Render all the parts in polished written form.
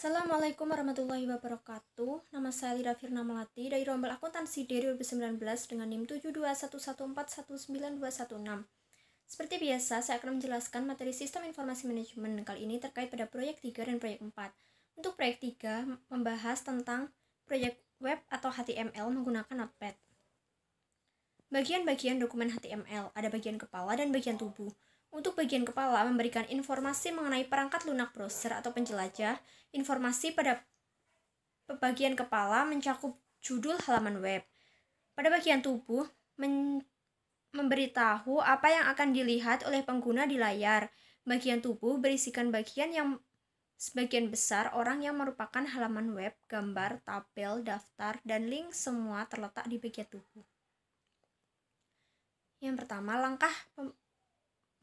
Assalamualaikum warahmatullahi wabarakatuh. Nama saya Lira Firna Melati dari Rombel Akuntansi D 2019 dengan NIM 7211419216. Seperti biasa, saya akan menjelaskan materi Sistem Informasi Manajemen kali ini terkait pada proyek 3 dan proyek 4. Untuk proyek 3 membahas tentang proyek web atau HTML menggunakan Notepad. Bagian-bagian dokumen HTML, ada bagian kepala dan bagian tubuh. Untuk bagian kepala memberikan informasi mengenai perangkat lunak browser atau penjelajah. Informasi pada bagian kepala mencakup judul halaman web. Pada bagian tubuh memberitahu apa yang akan dilihat oleh pengguna di layar. Bagian tubuh berisikan bagian yang sebagian besar orang yang merupakan halaman web, gambar, tabel, daftar, dan link semua terletak di bagian tubuh. Yang pertama, langkah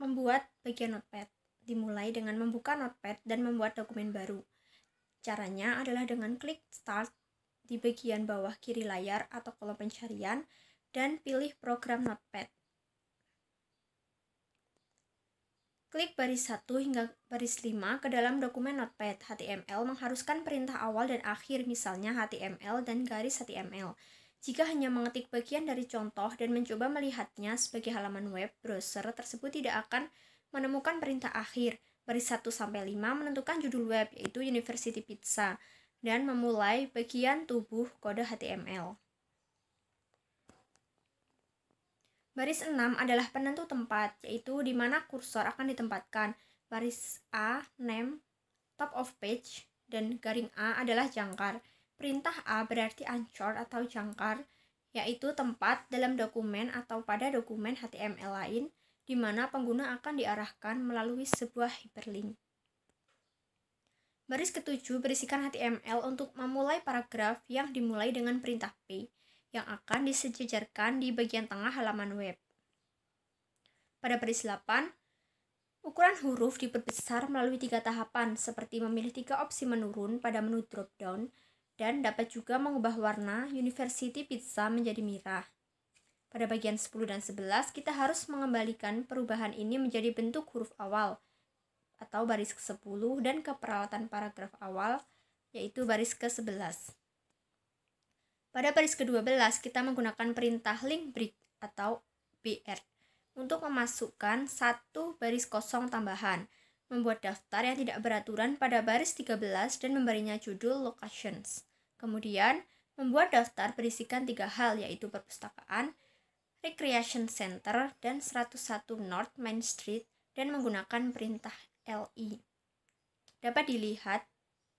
membuat bagian Notepad. Dimulai dengan membuka Notepad dan membuat dokumen baru. Caranya adalah dengan klik Start di bagian bawah kiri layar atau kolom pencarian dan pilih program Notepad. Klik baris 1 hingga baris 5 ke dalam dokumen Notepad. HTML mengharuskan perintah awal dan akhir, misalnya HTML dan garis HTML. Jika hanya mengetik bagian dari contoh dan mencoba melihatnya sebagai halaman web, browser tersebut tidak akan menemukan perintah akhir. Baris 1-5 menentukan judul web, yaitu University Pizza, dan memulai bagian tubuh kode HTML. Baris 6 adalah penentu tempat, yaitu di mana kursor akan ditempatkan. Baris A, name, top of page, dan garing A adalah jangkar. Perintah A berarti anchor atau jangkar, yaitu tempat dalam dokumen atau pada dokumen HTML lain, di mana pengguna akan diarahkan melalui sebuah hyperlink. Baris ke-7 berisikan HTML untuk memulai paragraf yang dimulai dengan perintah P, yang akan disejajarkan di bagian tengah halaman web. Pada baris 8, ukuran huruf diperbesar melalui 3 tahapan, seperti memilih 3 opsi menurun pada menu drop-down, dan dapat juga mengubah warna University Pizza menjadi merah. Pada bagian 10 dan 11, kita harus mengembalikan perubahan ini menjadi bentuk huruf awal, atau baris ke-10, dan ke peralatan paragraf awal, yaitu baris ke-11. Pada baris ke-12, kita menggunakan perintah link break atau BR untuk memasukkan satu baris kosong tambahan, membuat daftar yang tidak beraturan pada baris 13 dan memberinya judul locations. Kemudian, membuat daftar berisikan 3 hal, yaitu perpustakaan, recreation center, dan 101 North Main Street, dan menggunakan perintah LI. Dapat dilihat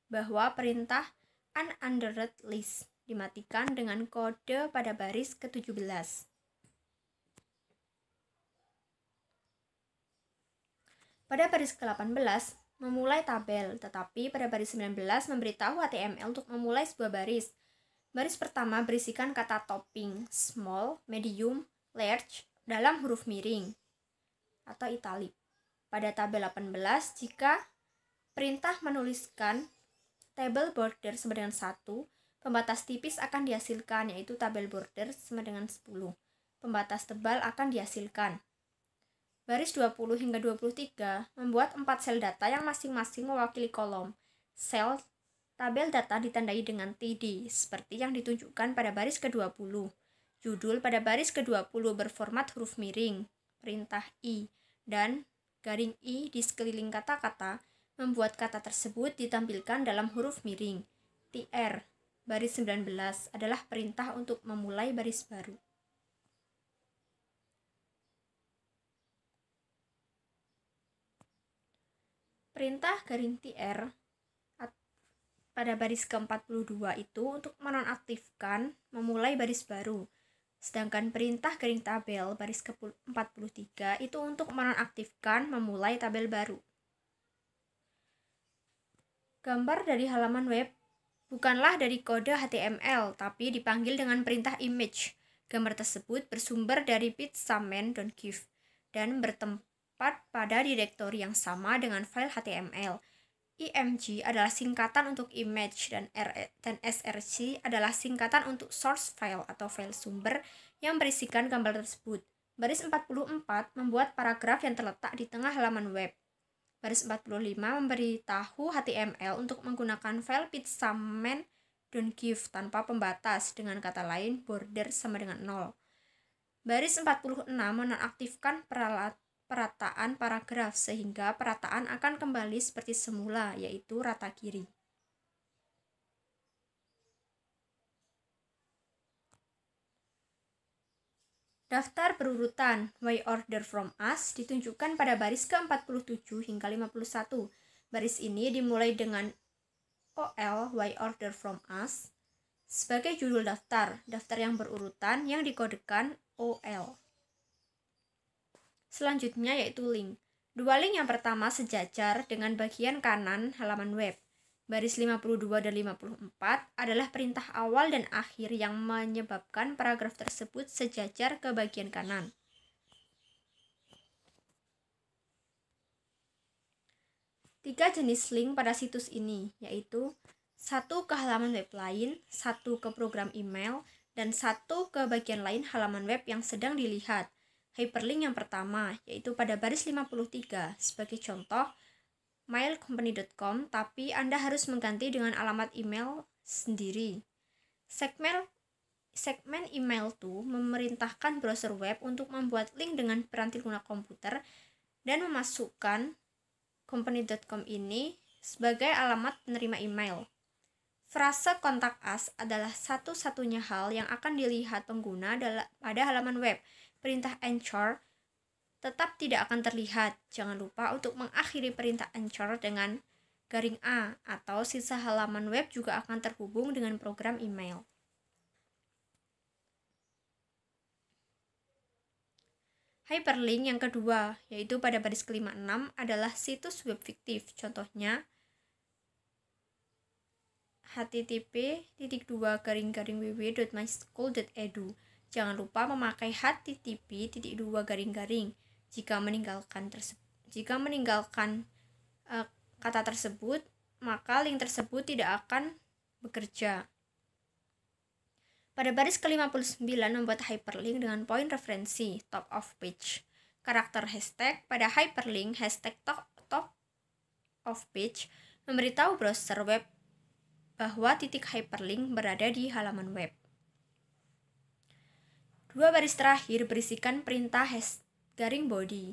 bahwa perintah unordered list dimatikan dengan kode pada baris ke-17. Pada baris ke-18, memulai tabel, tetapi pada baris 19 memberitahu HTML untuk memulai sebuah baris. Baris pertama berisikan kata topping, small, medium, large dalam huruf miring atau italic. Pada tabel 18, jika perintah menuliskan table border sama dengan 1, pembatas tipis akan dihasilkan, yaitu tabel border sama dengan 10. Pembatas tebal akan dihasilkan. Baris 20 hingga 23 membuat 4 sel data yang masing-masing mewakili kolom. Sel tabel data ditandai dengan TD, seperti yang ditunjukkan pada baris ke-20. Judul pada baris ke-20 berformat huruf miring, perintah I, dan garing I di sekeliling kata-kata membuat kata tersebut ditampilkan dalam huruf miring. TR, baris 19, adalah perintah untuk memulai baris baru. Perintah garing TR pada baris ke-42 itu untuk menonaktifkan memulai baris baru. Sedangkan perintah garing tabel baris ke-43 itu untuk menonaktifkan memulai tabel baru. Gambar dari halaman web bukanlah dari kode HTML, tapi dipanggil dengan perintah image. Gambar tersebut bersumber dari pizzaman.gif dan bertempat pada direktori yang sama dengan file HTML. IMG adalah singkatan untuk image dan SRC adalah singkatan untuk source file atau file sumber yang berisikan gambar tersebut. Baris 44 membuat paragraf yang terletak di tengah halaman web. Baris 45 memberitahu HTML untuk menggunakan file pizzaman don't give tanpa pembatas, dengan kata lain border sama dengan 0. Baris 46 menonaktifkan perataan paragraf sehingga perataan akan kembali seperti semula, yaitu rata kiri. Daftar berurutan Why Order From Us ditunjukkan pada baris ke-47 hingga 51. Baris ini dimulai dengan OL Why Order From Us sebagai judul daftar yang berurutan yang dikodekan OL. Selanjutnya yaitu link. Dua link yang pertama sejajar dengan bagian kanan halaman web. Baris 52 dan 54 adalah perintah awal dan akhir yang menyebabkan paragraf tersebut sejajar ke bagian kanan. Tiga jenis link pada situs ini, yaitu satu ke halaman web lain, satu ke program email, dan satu ke bagian lain halaman web yang sedang dilihat. Hyperlink yang pertama, yaitu pada baris 53, sebagai contoh, mailcompany.com, tapi Anda harus mengganti dengan alamat email sendiri. Segmen email to memerintahkan browser web untuk membuat link dengan piranti lunak komputer dan memasukkan company.com ini sebagai alamat penerima email. Frase kontak us adalah satu-satunya hal yang akan dilihat pengguna pada halaman web. Perintah anchor tetap tidak akan terlihat. Jangan lupa untuk mengakhiri perintah anchor dengan garing A, atau sisa halaman web juga akan terhubung dengan program email. Hyperlink yang kedua, yaitu pada baris ke-56, adalah situs web fiktif. Contohnya, http://www.myschool.edu. Jangan lupa memakai http://. Jika meninggalkan kata tersebut, maka link tersebut tidak akan bekerja. Pada baris ke-59 membuat hyperlink dengan poin referensi top of page. Karakter hashtag pada hyperlink hashtag top of page memberitahu browser web bahwa titik hyperlink berada di halaman web. Dua baris terakhir berisikan perintah garing body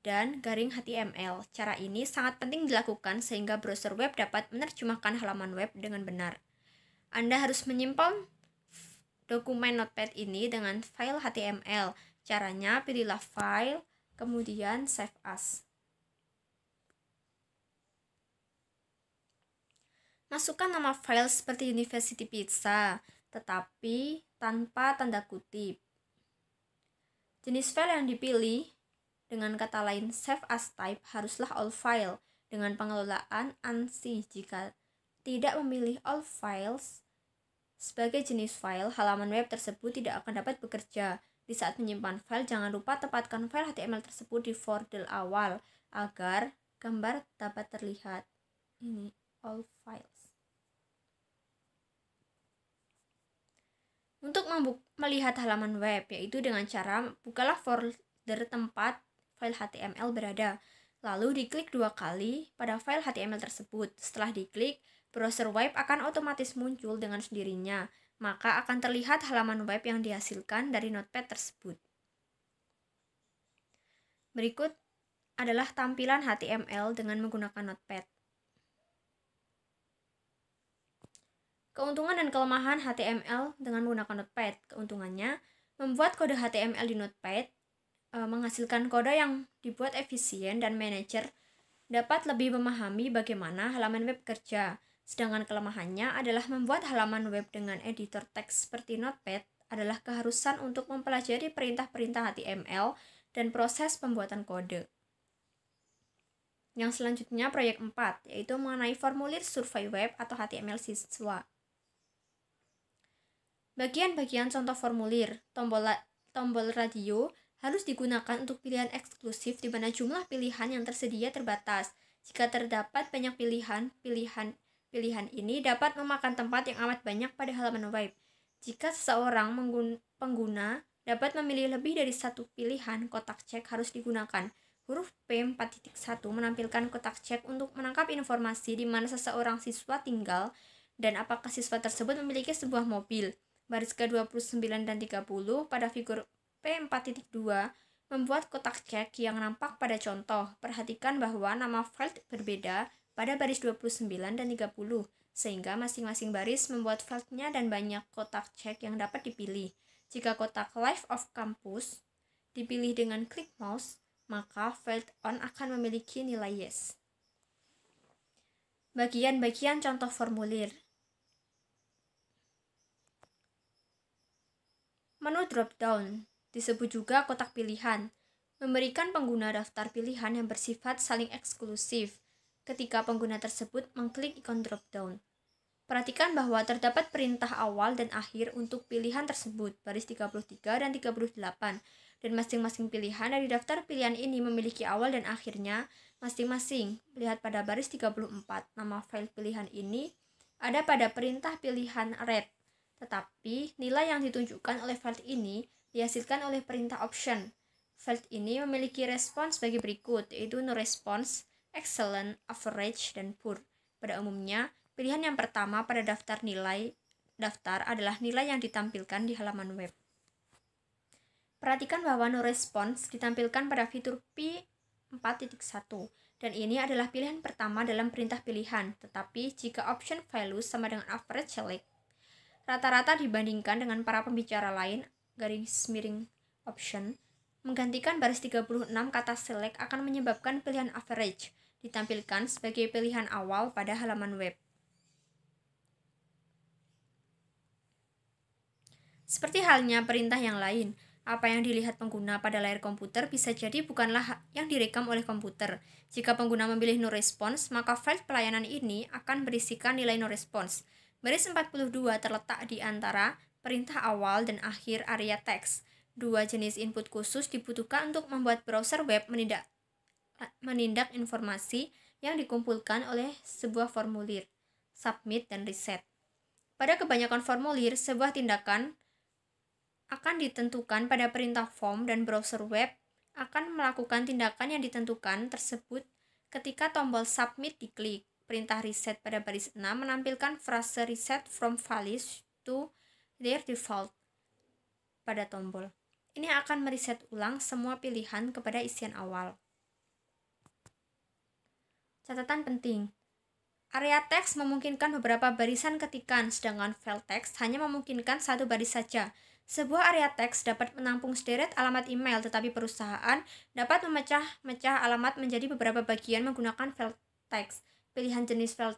dan garing HTML. Cara ini sangat penting dilakukan sehingga browser web dapat menerjemahkan halaman web dengan benar. Anda harus menyimpan dokumen Notepad ini dengan file HTML. Caranya, pilihlah file, kemudian save as. Masukkan nama file seperti University Pizza, tetapi tanpa tanda kutip. Jenis file yang dipilih, dengan kata lain save as type, haruslah all file dengan pengelolaan ANSI. Jika tidak memilih all files sebagai jenis file, halaman web tersebut tidak akan dapat bekerja. Di saat menyimpan file, jangan lupa tempatkan file HTML tersebut di folder awal agar gambar dapat terlihat. Ini all files. Untuk melihat halaman web, yaitu dengan cara bukalah folder tempat file HTML berada, lalu diklik 2 kali pada file HTML tersebut. Setelah diklik, browser web akan otomatis muncul dengan sendirinya, maka akan terlihat halaman web yang dihasilkan dari Notepad tersebut. Berikut adalah tampilan HTML dengan menggunakan Notepad. Keuntungan dan kelemahan HTML dengan menggunakan Notepad. Keuntungannya, membuat kode HTML di Notepad menghasilkan kode yang dibuat efisien dan manajer dapat lebih memahami bagaimana halaman web bekerja. Sedangkan kelemahannya adalah membuat halaman web dengan editor teks seperti Notepad adalah keharusan untuk mempelajari perintah-perintah HTML dan proses pembuatan kode. Yang selanjutnya proyek 4, yaitu mengenai formulir survei web atau HTML siswa. Bagian-bagian contoh formulir, tombol radio harus digunakan untuk pilihan eksklusif di mana jumlah pilihan yang tersedia terbatas. Jika terdapat banyak pilihan ini dapat memakan tempat yang amat banyak pada halaman web. Jika seseorang pengguna dapat memilih lebih dari satu pilihan, kotak cek harus digunakan. Huruf P4.1 menampilkan kotak cek untuk menangkap informasi di mana seseorang siswa tinggal dan apakah siswa tersebut memiliki sebuah mobil. Baris ke-29 dan 30 pada figur P4.2 membuat kotak cek yang nampak pada contoh. Perhatikan bahwa nama file berbeda pada baris 29 dan 30, sehingga masing-masing baris membuat file-nya dan banyak kotak cek yang dapat dipilih. Jika kotak Life of Campus dipilih dengan klik mouse, maka field on akan memiliki nilai yes. Bagian-bagian contoh formulir. Menu drop-down disebut juga kotak pilihan, memberikan pengguna daftar pilihan yang bersifat saling eksklusif ketika pengguna tersebut mengklik ikon drop-down. Perhatikan bahwa terdapat perintah awal dan akhir untuk pilihan tersebut, baris 33 dan 38, dan masing-masing pilihan dari daftar pilihan ini memiliki awal dan akhirnya masing-masing. Lihat pada baris 34, nama file pilihan ini ada pada perintah pilihan read, tetapi nilai yang ditunjukkan oleh file ini dihasilkan oleh perintah option. File ini memiliki respons sebagai berikut, yaitu no response, excellent, average, dan poor. Pada umumnya, pilihan yang pertama pada daftar adalah nilai yang ditampilkan di halaman web. Perhatikan bahwa no response ditampilkan pada fitur P4.1 dan ini adalah pilihan pertama dalam perintah pilihan, tetapi jika option value sama dengan average select, rata-rata dibandingkan dengan para pembicara lain, garis miring option, menggantikan baris 36 kata select akan menyebabkan pilihan average ditampilkan sebagai pilihan awal pada halaman web. Seperti halnya perintah yang lain, apa yang dilihat pengguna pada layar komputer bisa jadi bukanlah yang direkam oleh komputer. Jika pengguna memilih no response, maka file pelayanan ini akan berisikan nilai no response. Baris 42 terletak di antara perintah awal dan akhir area teks. Dua jenis input khusus dibutuhkan untuk membuat browser web menindak informasi yang dikumpulkan oleh sebuah formulir, submit dan reset. Pada kebanyakan formulir, sebuah tindakan akan ditentukan pada perintah form dan browser web akan melakukan tindakan yang ditentukan tersebut ketika tombol submit diklik. Perintah reset pada baris 6 menampilkan frase reset from values to their default pada tombol. Ini akan mereset ulang semua pilihan kepada isian awal. Catatan penting. Area teks memungkinkan beberapa barisan ketikan, sedangkan file teks hanya memungkinkan satu baris saja. Sebuah area teks dapat menampung sederet alamat email, tetapi perusahaan dapat memecah-mecah alamat menjadi beberapa bagian menggunakan file teks. Pilihan jenis file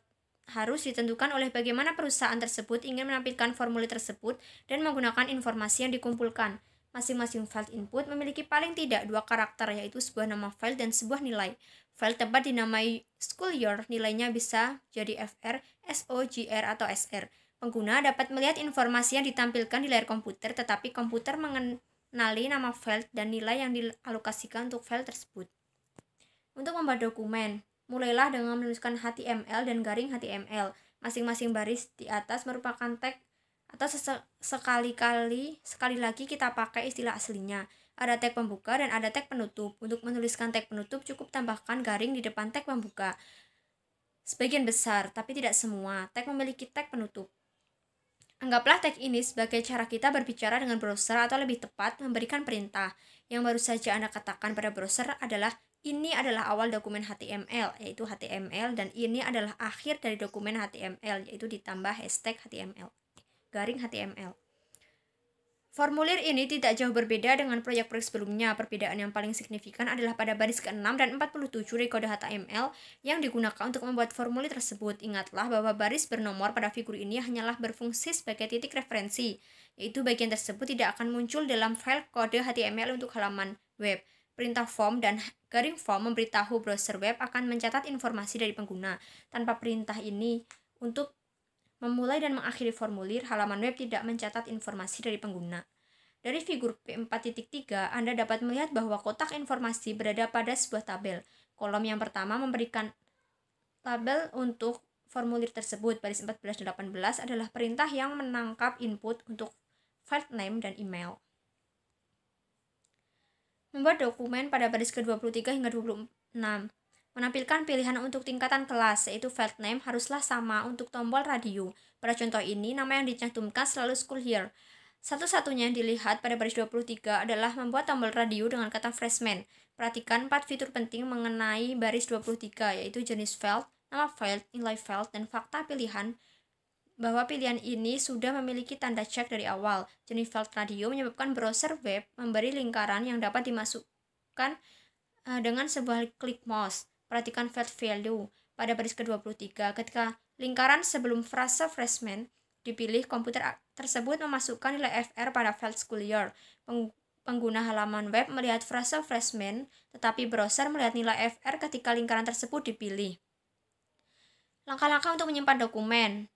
harus ditentukan oleh bagaimana perusahaan tersebut ingin menampilkan formulir tersebut dan menggunakan informasi yang dikumpulkan. Masing-masing file input memiliki paling tidak dua karakter, yaitu sebuah nama file dan sebuah nilai. File tempat dinamai school year, nilainya bisa jadi FR, SO, GR, atau SR. Pengguna dapat melihat informasi yang ditampilkan di layar komputer, tetapi komputer mengenali nama file dan nilai yang dialokasikan untuk file tersebut. Untuk membuat dokumen, mulailah dengan menuliskan HTML dan garing HTML. Masing-masing baris di atas merupakan tag atau sekali lagi kita pakai istilah aslinya. Ada tag pembuka dan ada tag penutup. Untuk menuliskan tag penutup cukup tambahkan garing di depan tag pembuka. Sebagian besar, tapi tidak semua, tag memiliki tag penutup. Anggaplah tag ini sebagai cara kita berbicara dengan browser atau lebih tepat memberikan perintah. Yang baru saja Anda katakan pada browser adalah ini adalah awal dokumen HTML, yaitu HTML, dan ini adalah akhir dari dokumen HTML, yaitu ditambah hashtag HTML, garing HTML. Formulir ini tidak jauh berbeda dengan proyek-proyek sebelumnya. Perbedaan yang paling signifikan adalah pada baris ke-6 dan 47 dari kode HTML yang digunakan untuk membuat formulir tersebut. Ingatlah bahwa baris bernomor pada figur ini hanyalah berfungsi sebagai titik referensi, yaitu bagian tersebut tidak akan muncul dalam file kode HTML untuk halaman web. Perintah form dan garing form memberitahu browser web akan mencatat informasi dari pengguna. Tanpa perintah ini, untuk memulai dan mengakhiri formulir, halaman web tidak mencatat informasi dari pengguna. Dari figur P4.3, Anda dapat melihat bahwa kotak informasi berada pada sebuah tabel. Kolom yang pertama memberikan label untuk formulir tersebut. Baris 14 dan 18 adalah perintah yang menangkap input untuk file name dan email. Membuat dokumen pada baris ke-23 hingga 26. Menampilkan pilihan untuk tingkatan kelas, yaitu file name haruslah sama untuk tombol radio. Pada contoh ini, nama yang dicantumkan selalu school year. Satu-satunya yang dilihat pada baris 23 adalah membuat tombol radio dengan kata freshman. Perhatikan 4 fitur penting mengenai baris 23, yaitu jenis file, nama file, nilai file, dan fakta pilihan bahwa pilihan ini sudah memiliki tanda cek dari awal. Jenis file radio menyebabkan browser web memberi lingkaran yang dapat dimasukkan dengan sebuah klik mouse. Perhatikan file value pada baris ke-23. Ketika lingkaran sebelum frase freshman dipilih, komputer tersebut memasukkan nilai FR pada file school year. Pengguna halaman web melihat frase freshman, tetapi browser melihat nilai FR ketika lingkaran tersebut dipilih. Langkah-langkah untuk menyimpan dokumen.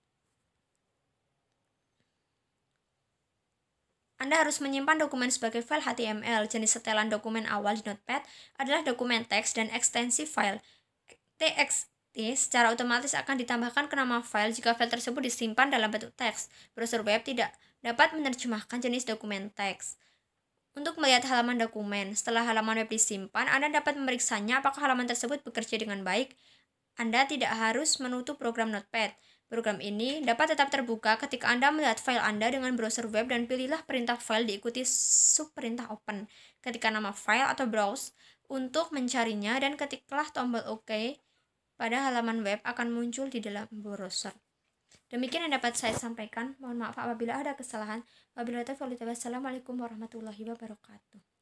Anda harus menyimpan dokumen sebagai file HTML. Jenis setelan dokumen awal di Notepad adalah dokumen teks dan ekstensi file. TXT secara otomatis akan ditambahkan ke nama file jika file tersebut disimpan dalam bentuk teks. Browser web tidak dapat menerjemahkan jenis dokumen teks. Untuk melihat halaman dokumen, setelah halaman web disimpan, Anda dapat memeriksanya apakah halaman tersebut bekerja dengan baik. Anda tidak harus menutup program Notepad. Program ini dapat tetap terbuka ketika Anda melihat file Anda dengan browser web dan pilihlah perintah file diikuti subperintah open ketika nama file atau browse untuk mencarinya dan ketiklah tombol OK pada halaman web akan muncul di dalam browser. Demikian yang dapat saya sampaikan. Mohon maaf apabila ada kesalahan. Wabillahi taufiq wal hidayah. Wassalamualaikum warahmatullahi wabarakatuh.